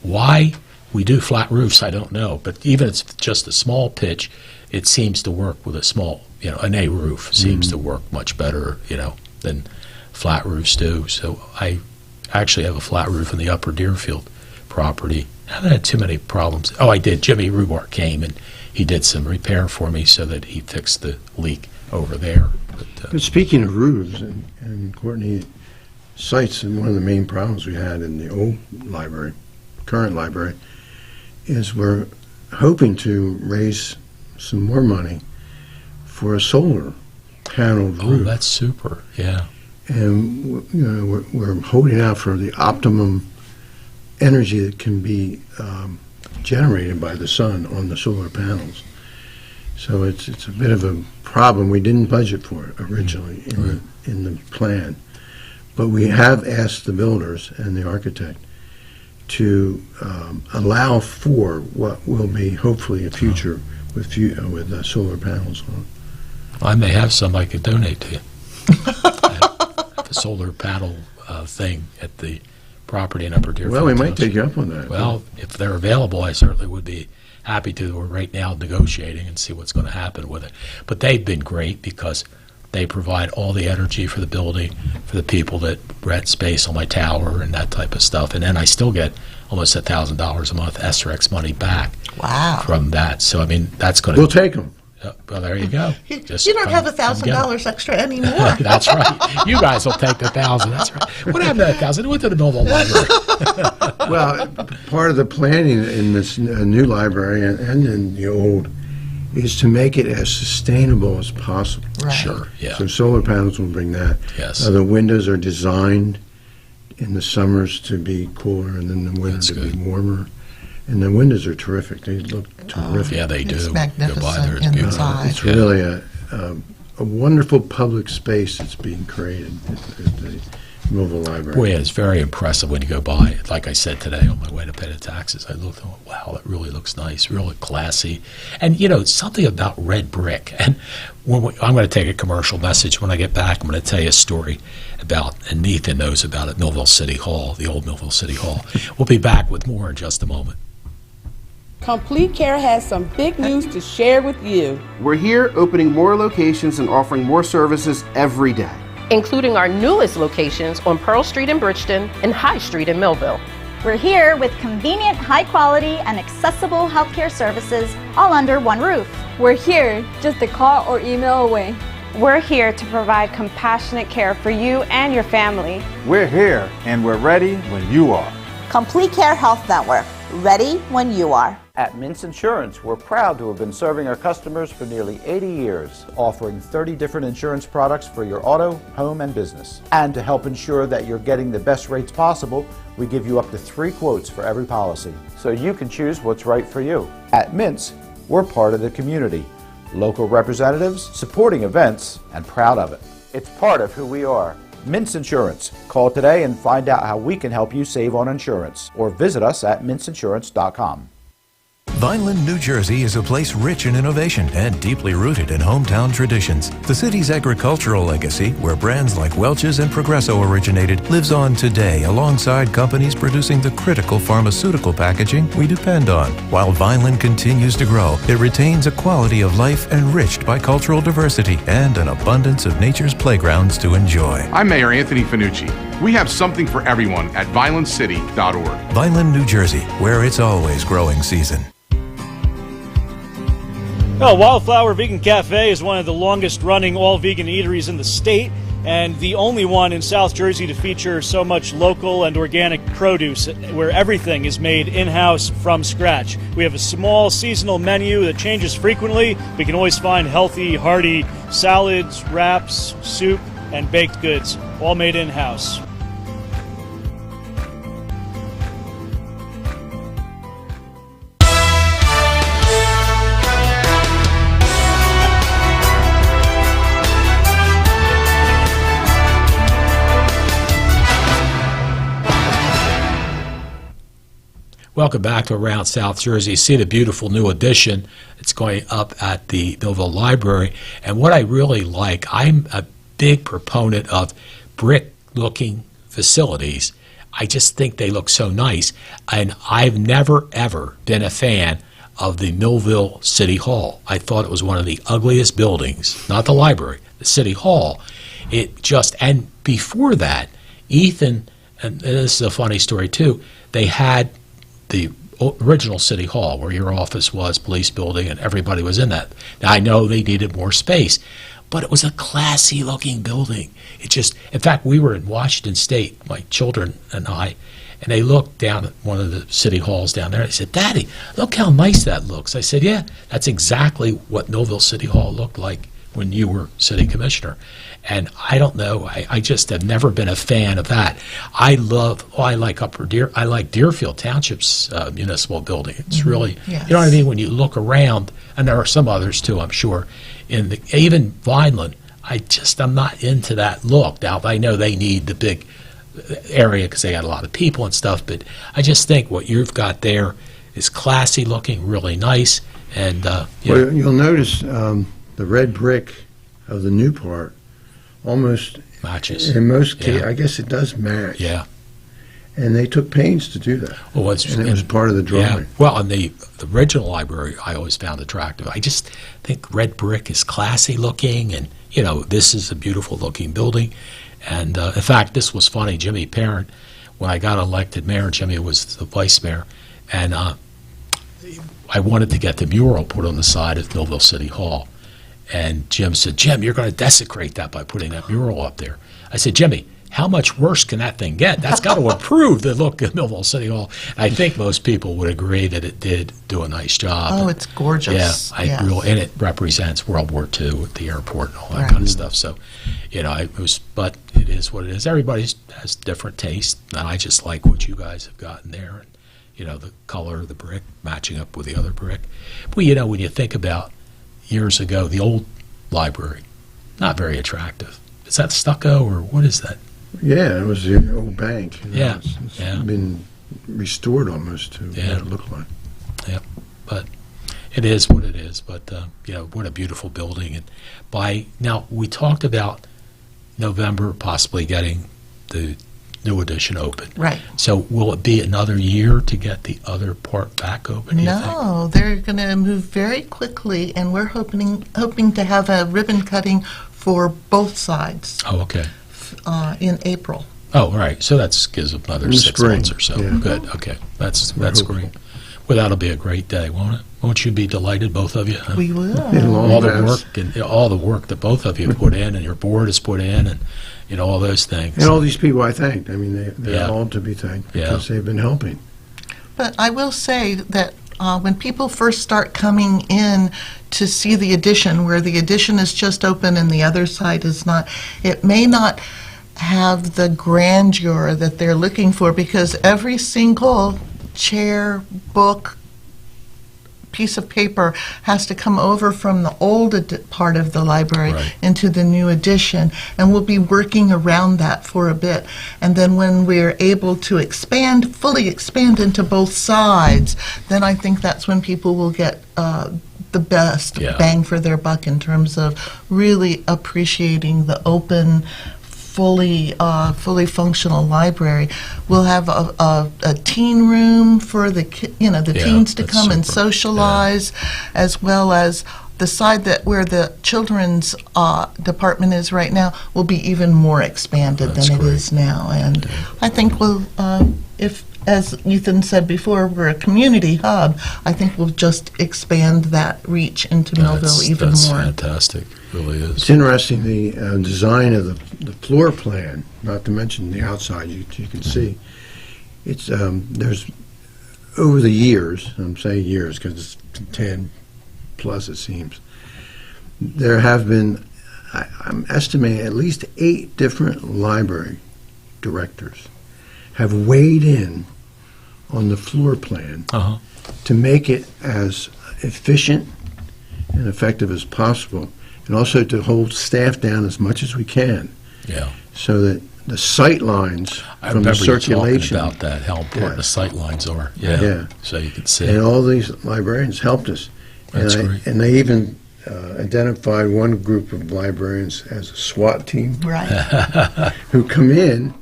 Why we do flat roofs, I don't know. But even if it's just a small pitch, it seems to work with a small, an A roof seems to work much better, than flat roofs do. So I actually have a flat roof in the Upper Deerfield property. I haven't had too many problems. Oh, I did. Jimmy Rubar came and he did some repair for me so that he fixed the leak over there. But speaking of roofs, and Courtney cites one of the main problems we had in the old library, current library, is we're hoping to raise some more money for a solar paneled roof. Oh, that's super, yeah. And we're holding out for the optimum energy that can be generated by the sun on the solar panels. So it's a bit of a problem. We didn't budget for it originally in the plan, but we have asked the builders and the architect to allow for what will be hopefully a future with solar panels on. I may have some I could donate to you. I have a solar panel thing at the property in Upper Deerfield. Well, we might take you up on that. Well, if they're available, I certainly would be happy to. We're right now negotiating and see what's going to happen with it. But they've been great because they provide all the energy for the building, for the people that rent space on my tower and that type of stuff. And then I still get almost $1,000 a month SREX money back from that. So, that's going to... We'll take them. Well, there you go. You don't have $1,000 extra anymore. That's right. You guys will take the $1,000. That's right. What happened to that $1,000? It went to the Millville Library. Well, part of the planning in this new library and in the old is to make it as sustainable as possible. Right. Sure, yeah. So solar panels will bring that. Yes. The windows are designed in the summers to be cooler and then the winter to be warmer. And the windows are terrific. They look terrific. Yeah, they do. It's magnificent Go by there, it's beautiful. inside. It's really a wonderful public space that's being created at the Millville Library. Boy, it's very impressive when you go by. Like I said today on my way to pay the taxes, I looked and went, wow, that really looks nice, really classy. And, something about red brick. And I'm going to take a commercial message. When I get back, I'm going to tell you a story about, and Ethan knows about it, Millville City Hall, the old Millville City Hall. We'll be back with more in just a moment. Complete Care has some big news to share with you. We're here opening more locations and offering more services every day, including our newest locations on Pearl Street in Bridgeton and High Street in Millville. We're here with convenient, high quality, and accessible healthcare services all under one roof. We're here just a call or email away. We're here to provide compassionate care for you and your family. We're here and we're ready when you are. Complete Care Health Network, ready when you are. At Mintz Insurance, we're proud to have been serving our customers for nearly 80 years, offering 30 different insurance products for your auto, home, and business. And to help ensure that you're getting the best rates possible, we give you up to 3 quotes for every policy, so you can choose what's right for you. At Mintz, we're part of the community, local representatives, supporting events, and proud of it. It's part of who we are. Mintz Insurance. Call today and find out how we can help you save on insurance, or visit us at mintzinsurance.com. Vineland, New Jersey is a place rich in innovation and deeply rooted in hometown traditions. The city's agricultural legacy, where brands like Welch's and Progresso originated, lives on today alongside companies producing the critical pharmaceutical packaging we depend on. While Vineland continues to grow, it retains a quality of life enriched by cultural diversity and an abundance of nature's playgrounds to enjoy. I'm Mayor Anthony Fanucci. We have something for everyone at vinelandcity.org. Vineland, New Jersey, where it's always growing season. Well, Wildflower Vegan Cafe is one of the longest-running all-vegan eateries in the state, and the only one in South Jersey to feature so much local and organic produce, where everything is made in-house from scratch. We have a small seasonal menu that changes frequently, but you can always find healthy, hearty salads, wraps, soup, and baked goods, all made in-house. Welcome back to Around South Jersey. See the beautiful new addition that's going up at the Millville Library. And what I really like, I'm a big proponent of brick-looking facilities. I just think they look so nice. And I've never, ever been a fan of the Millville City Hall. I thought it was one of the ugliest buildings, not the library, the City Hall. And before that, Ethan, and this is a funny story too, they had the original City Hall where your office was, police building, and everybody was in that. Now, I know they needed more space, but it was a classy looking building. In fact, we were in Washington State, my children and I, and they looked down at one of the city halls down there. They said, "Daddy, look how nice that looks." I said, "Yeah, that's exactly what Millville City Hall looked like when you were city commissioner." And I don't know, I just have never been a fan of that. I like Deerfield Township's municipal building. It's really, yes. You know what I mean? When you look around, and there are some others too, I'm sure, even Vineland, I'm not into that look. Now, I know they need the big area because they got a lot of people and stuff, but I just think what you've got there is classy looking, really nice. And you'll notice the red brick of the new part almost matches. In most cases, I guess it does match. Yeah. And they took pains to do that. Well, it was part of the drawing. Yeah. Well, and the original library I always found attractive. I just think red brick is classy looking, and this is a beautiful looking building. And in fact, this was funny. Jimmy Parent, when I got elected mayor, Jimmy was the vice mayor, and I wanted to get the mural put on the side of Millville City Hall. And Jim said, "Jim, you're going to desecrate that by putting that mural up there." I said, "Jimmy, how much worse can that thing get? That's got to improve the look of Millville City Hall." And I think most people would agree that it did do a nice job. Oh, it's gorgeous. Yeah, and it represents World War II at the airport and all that kind of stuff. So, but it is what it is. Everybody has different taste, and I just like what you guys have gotten there. And, the color of the brick matching up with the other brick. But, when you think about years ago, the old library, not very attractive. Is that stucco or what is that? Yeah, it was the old bank. It's been restored almost to what it looked like. Yeah, but it is what it is. But what a beautiful building. And now we talked about November possibly getting the new addition open. Right. So will it be another year to get the other part back open? No, they're going to move very quickly, and we're hoping to have a ribbon cutting for both sides. Oh, okay. In April. Oh, right. So that gives another 6 months or so. Yeah. Good. Okay. That's great. Well, that'll be a great day, won't it? Won't you be delighted, both of you? We will. All the work that both of you put in, and your board has put in, and all those things. And all these people I thanked. I mean, they're all to be thanked because they've been helping. But I will say that when people first start coming in to see the addition, where the addition is just open and the other side is not, it may not have the grandeur that they're looking for, because every single chair, book, piece of paper has to come over from the old part of the library into the new edition, and we'll be working around that for a bit. And then when we're able to fully expand into both sides, then I think that's when people will get the best bang for their buck in terms of really appreciating the open, fully functional library. We'll have a teen room for the teens to come and socialize, as well as the side where the children's department is right now will be even more expanded than it is now. And I think we'll, if, as Ethan said before, we're a community hub, I think we'll just expand that reach into Millville even that's more. Fantastic. It really is. It's interesting, the design of the floor plan, not to mention the outside, you can see. It's there's, over the years, I'm saying years because it's 10 plus it seems, there have been, I'm estimating at least 8 different library directors have weighed in on the floor plan to make it as efficient and effective as possible, and also to hold staff down as much as we can. Yeah. So that the sight lines from the circulation. I remember you talking about that, how important the sight lines are. Yeah. So you can see. And all these librarians helped us. That's great. And they even identified one group of librarians as a SWAT team. Who come in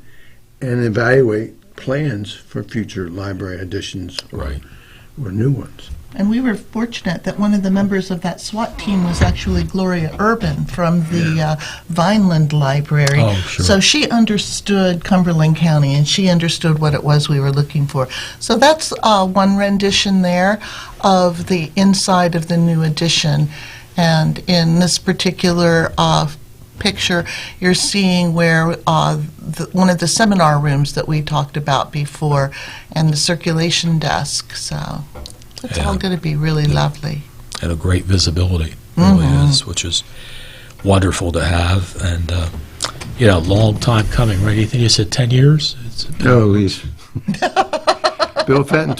and evaluate plans for future library additions or new ones. And we were fortunate that one of the members of that SWAT team was actually Gloria Urban from the Vineland Library. Oh, sure. So she understood Cumberland County, and she understood what it was we were looking for. So that's one rendition there of the inside of the new edition. And in this particular picture, you're seeing where one of the seminar rooms that we talked about before, and the circulation desk. So it's all going to be really lovely. And a great visibility, really is, which is wonderful to have. And, long time coming, right? Ethan, you said 10 years? No, at least. Bill Fenton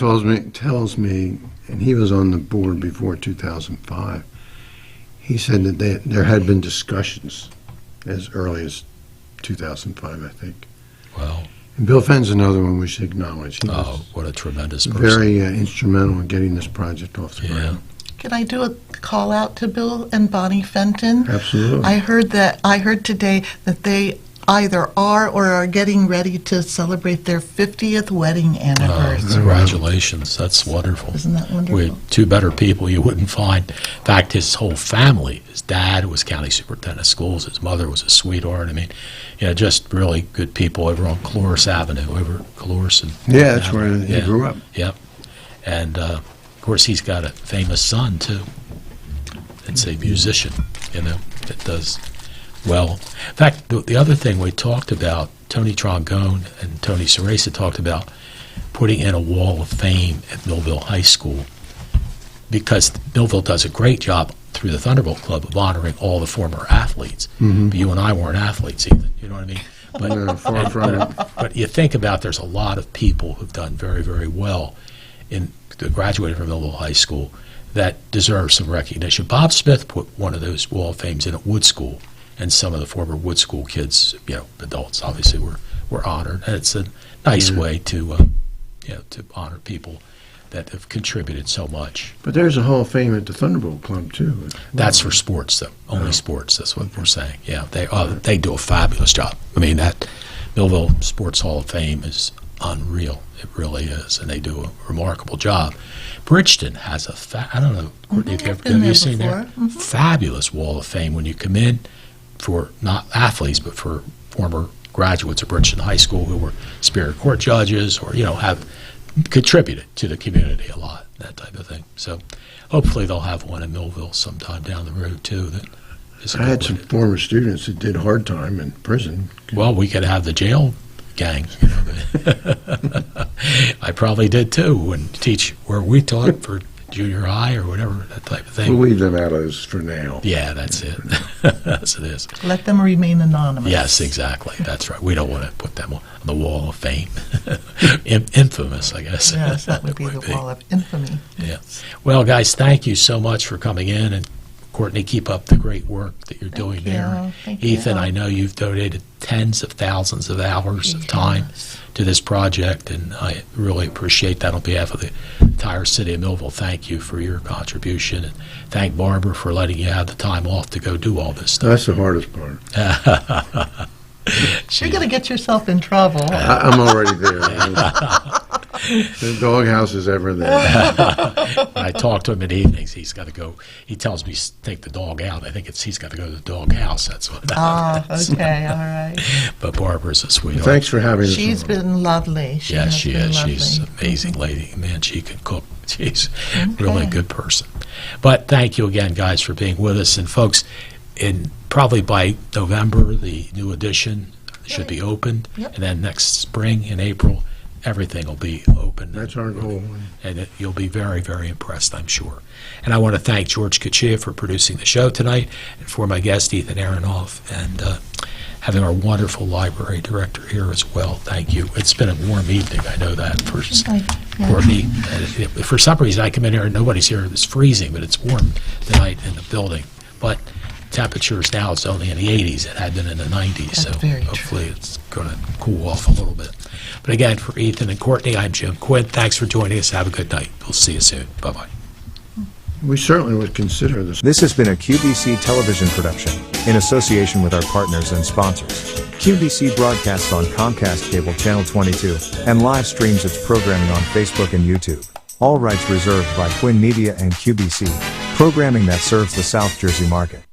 tells me, and he was on the board before 2005, he said that there had been discussions as early as 2005, I think. Wow. And Bill Fenn's another one we should acknowledge. He was what a tremendous person. Very instrumental in getting this project off the ground. Can I do a call out to Bill and Bonnie Fenton? Absolutely. I heard today that they either are or are getting ready to celebrate their 50th wedding anniversary. Congratulations. That's wonderful. Isn't that wonderful? We had 2 better people you wouldn't find. In fact, his whole family, his dad was county superintendent of schools, his mother was a sweetheart. I mean, just really good people over on Cloris Avenue, over Cloris. That's where he grew up. Yep. And, of course, he's got a famous son, too. It's a musician, that does well. In fact, the other thing we talked about, Tony Trongone and Tony Ceresa talked about putting in a wall of fame at Millville High School, because Millville does a great job through the Thunderbolt Club of honoring all the former athletes. But you and I weren't athletes either, you know what I mean? But, far from it. But you think about, there's a lot of people who've done very, very well that graduated from Millville High School that deserve some recognition. Bob Smith put one of those wall of fames in at Wood School, and some of the former Wood School kids, adults obviously were honored. And it's a nice way to honor people that have contributed so much. But there's a Hall of Fame at the Thunderbolt Club too. That's for sports, though. Only sports. That's what we're saying. Yeah, they do a fabulous job. I mean, that Millville Sports Hall of Fame is unreal. It really is, and they do a remarkable job. Bridgeton has I don't know, Courtney, have you seen there? Fabulous Wall of Fame when you come in, for not athletes, but for former graduates of Bridgeton High School who were Superior Court judges or, have contributed to the community a lot, that type of thing. So hopefully they'll have one in Millville sometime down the road, too. I had some former students that did hard time in prison. Well, we could have the jail gang. I probably did, too, and teach where we taught for junior high or whatever, that type of thing. We'll leave them out of this for now. Yeah, that's it. That's it is. Let them remain anonymous. Yes, exactly. That's right. We don't want to put them on the wall of fame. Infamous, I guess. Yes, that would be the wall of infamy. Yeah. Well, guys, thank you so much for coming in, and Courtney, keep up the great work that you're doing there. Ethan, I know you've donated tens of thousands of hours of time to this project, and I really appreciate that on behalf of the entire city of Millville. Thank you for your contribution, and thank Barbara for letting you have the time off to go do all this stuff. That's the hardest part. You're going to get yourself in trouble. I'm already there. The doghouse is ever there. I talk to him in the evenings. He's got to go. He tells me to take the dog out. I think he's got to go to the doghouse. That's what. Okay, all right. But Barbara's a sweetheart. Thanks for having us. She's been lovely. Yes, she is. She's an amazing lady. Man, she can cook. She's really a good person. But thank you again, guys, for being with us. And folks, probably by November, the new edition should be opened, and then next spring in April, everything will be open. That's our goal. And you'll be very, very impressed, I'm sure. And I want to thank George Kachia for producing the show tonight, and for my guest, Ethan Aronoff, and having our wonderful library director here as well. Thank you. It's been a warm evening, I know that, for me. For some reason, I come in here and nobody's here. It's freezing, but it's warm tonight in the building. But temperatures now, it's only in the 80s. It had been in the 90s, so hopefully it's going to cool off a little bit. But again, for Ethan and Courtney, I'm Jim Quinn. Thanks for joining us. Have a good night. We'll see you soon. Bye-bye. We certainly would consider this. This has been a QBC television production in association with our partners and sponsors. QBC broadcasts on Comcast Cable Channel 22 and live streams its programming on Facebook and YouTube. All rights reserved by Quinn Media and QBC, programming that serves the South Jersey market.